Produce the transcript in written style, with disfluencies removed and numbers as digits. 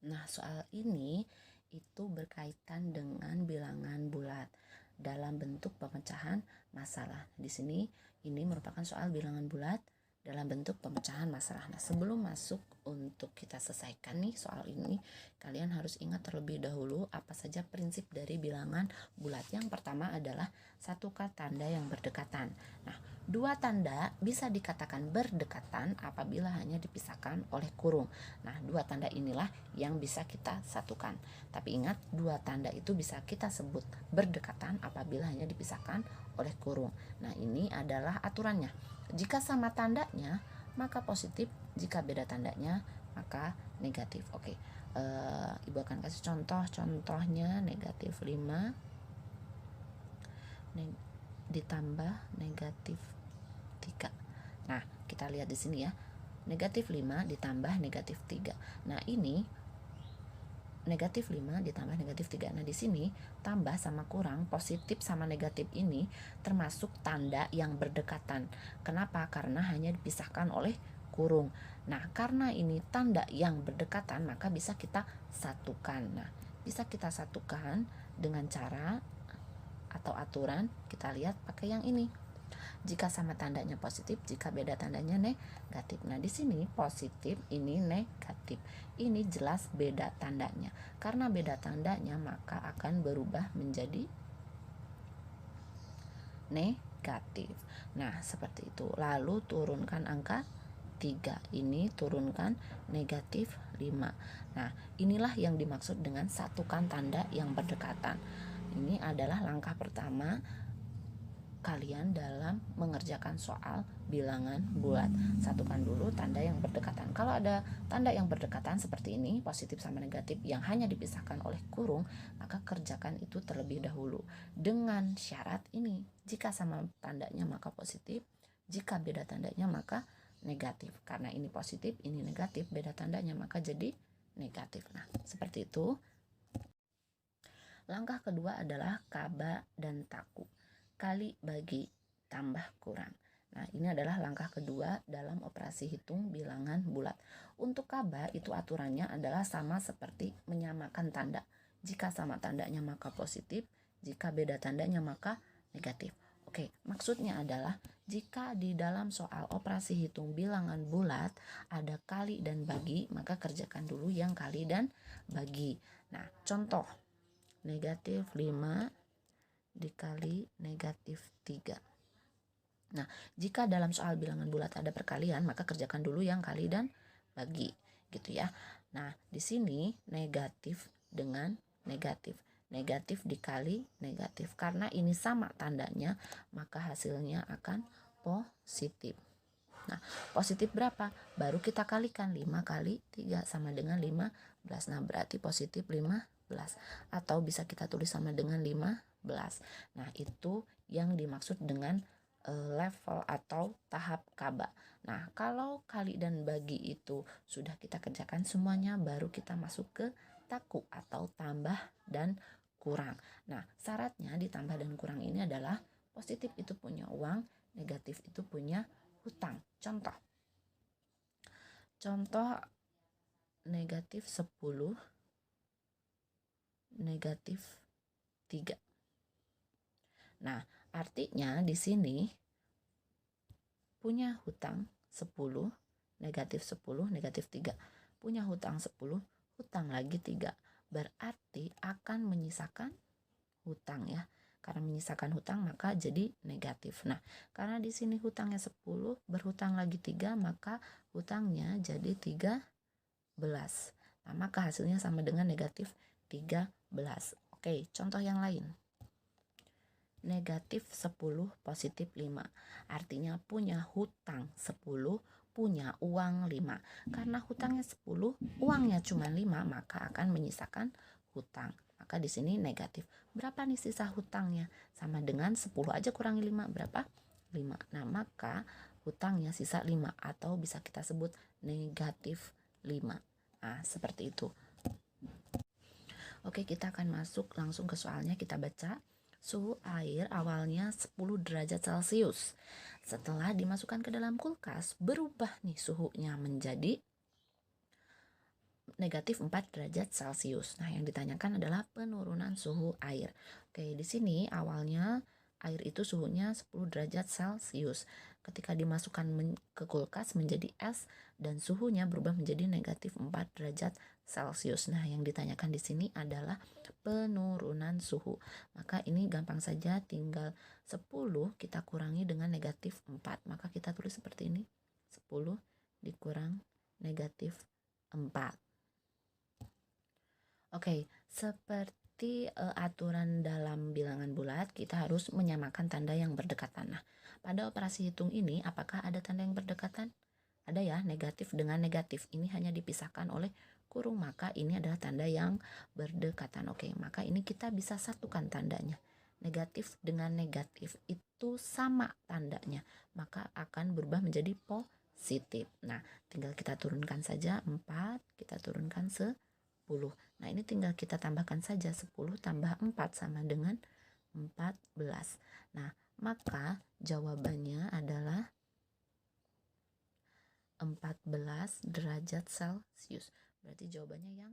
Nah, soal ini itu berkaitan dengan bilangan bulat dalam bentuk pemecahan masalah. Di sini ini merupakan soal bilangan bulat dalam bentuk pemecahan masalah. Nah, sebelum masuk untuk kita selesaikan nih soal ini, kalian harus ingat terlebih dahulu apa saja prinsip dari bilangan bulat. Yang pertama adalah satukan tanda yang berdekatan. Nah, dua tanda bisa dikatakan berdekatan apabila hanya dipisahkan oleh kurung. Nah, dua tanda inilah yang bisa kita satukan. Tapi ingat, dua tanda itu bisa kita sebut berdekatan apabila hanya dipisahkan oleh kurung. Nah, ini adalah aturannya. Jika sama tandanya, maka positif. Jika beda tandanya, maka negatif. Oke, Ibu akan kasih contoh. Contohnya negatif 5 ditambah negatif 3. Nah, kita lihat di sini ya. Negatif 5 ditambah negatif 3. Nah, ini negatif 5 ditambah negatif 3. Nah, di sini tambah sama kurang, positif sama negatif ini termasuk tanda yang berdekatan. Kenapa? Karena hanya dipisahkan oleh kurung. Nah, karena ini tanda yang berdekatan, maka bisa kita satukan. Nah, bisa kita satukan dengan cara atau aturan, kita lihat pakai yang ini. Jika sama tandanya positif, jika beda tandanya negatif. Nah, di sini positif, ini negatif. Ini jelas beda tandanya. Karena beda tandanya, maka akan berubah menjadi negatif. Nah, seperti itu. Lalu turunkan angka 3. Ini turunkan negatif 5. Nah, inilah yang dimaksud dengan satukan tanda yang berdekatan. Ini adalah langkah pertama kalian dalam mengerjakan soal bilangan bulat. Satukan dulu tanda yang berdekatan. Kalau ada tanda yang berdekatan seperti ini, positif sama negatif yang hanya dipisahkan oleh kurung, maka kerjakan itu terlebih dahulu. Dengan syarat ini, jika sama tandanya maka positif, jika beda tandanya maka negatif. Karena ini positif, ini negatif, beda tandanya maka jadi negatif. Nah, seperti itu. Langkah kedua adalah kaba dan taku. Kali bagi tambah kurang. Nah, ini adalah langkah kedua dalam operasi hitung bilangan bulat. Untuk kaba itu aturannya adalah sama seperti menyamakan tanda. Jika sama tandanya maka positif, jika beda tandanya maka negatif. Oke, maksudnya adalah jika di dalam soal operasi hitung bilangan bulat ada kali dan bagi, maka kerjakan dulu yang kali dan bagi. Nah, contoh negatif 5 dikali negatif 3. Nah, jika dalam soal bilangan bulat ada perkalian, maka kerjakan dulu yang kali dan bagi, gitu ya. Nah, di sini negatif dengan negatif. Negatif dikali negatif. Karena ini sama tandanya, maka hasilnya akan positif. Nah, positif berapa? Baru kita kalikan 5 kali 3 sama dengan 15. Nah, berarti positif 15. Atau bisa kita tulis sama dengan 15. Nah, itu yang dimaksud dengan level atau tahap kaba. Nah, kalau kali dan bagi itu sudah kita kerjakan semuanya, baru kita masuk ke taku atau tambah dan kurang. Nah, syaratnya ditambah dan kurang ini adalah positif itu punya uang, negatif itu punya hutang. Contoh negatif 10, negatif 3. Nah, artinya di sini punya hutang 10, negatif 10, negatif 3. Punya hutang 10, hutang lagi 3. Berarti akan menyisakan hutang ya. Karena menyisakan hutang maka jadi negatif. Nah, karena di sini hutangnya 10, berhutang lagi 3, maka hutangnya jadi 13. Nah, maka hasilnya sama dengan negatif 13. Oke, contoh yang lain. Negatif 10, positif 5. Artinya punya hutang 10, punya uang 5. Karena hutangnya 10, uangnya cuma 5, maka akan menyisakan hutang. Maka di sini negatif. Berapa nih sisa hutangnya? Sama dengan 10 aja kurangi 5, berapa? 5. Nah, maka hutangnya sisa 5 atau bisa kita sebut negatif 5. Nah, seperti itu. Oke, kita akan masuk langsung ke soalnya. Kita baca. Suhu air awalnya 10 derajat Celcius. Setelah dimasukkan ke dalam kulkas, berubah nih suhunya menjadi negatif 4 derajat Celcius. Nah, yang ditanyakan adalah penurunan suhu air. Oke, di sini awalnya air itu suhunya 10 derajat Celcius. Ketika dimasukkan ke kulkas menjadi es dan suhunya berubah menjadi negatif 4 derajat Celcius. Nah, yang ditanyakan di sini adalah penurunan suhu. Maka ini gampang saja, tinggal 10 kita kurangi dengan negatif 4. Maka kita tulis seperti ini. 10 dikurang negatif 4. Oke, seperti aturan dalam bilangan bulat, kita harus menyamakan tanda yang berdekatan. Nah, pada operasi hitung ini, apakah ada tanda yang berdekatan? Ada ya, negatif dengan negatif. Ini hanya dipisahkan oleh kurung, maka ini adalah tanda yang berdekatan. Oke, maka ini kita bisa satukan tandanya. Negatif dengan negatif itu sama tandanya, maka akan berubah menjadi positif. Nah, tinggal kita turunkan saja 4, kita turunkan 10. Nah, ini tinggal kita tambahkan saja 10 tambah 4 sama dengan 14. Nah, maka jawabannya adalah 14 derajat Celcius. Berarti jawabannya yang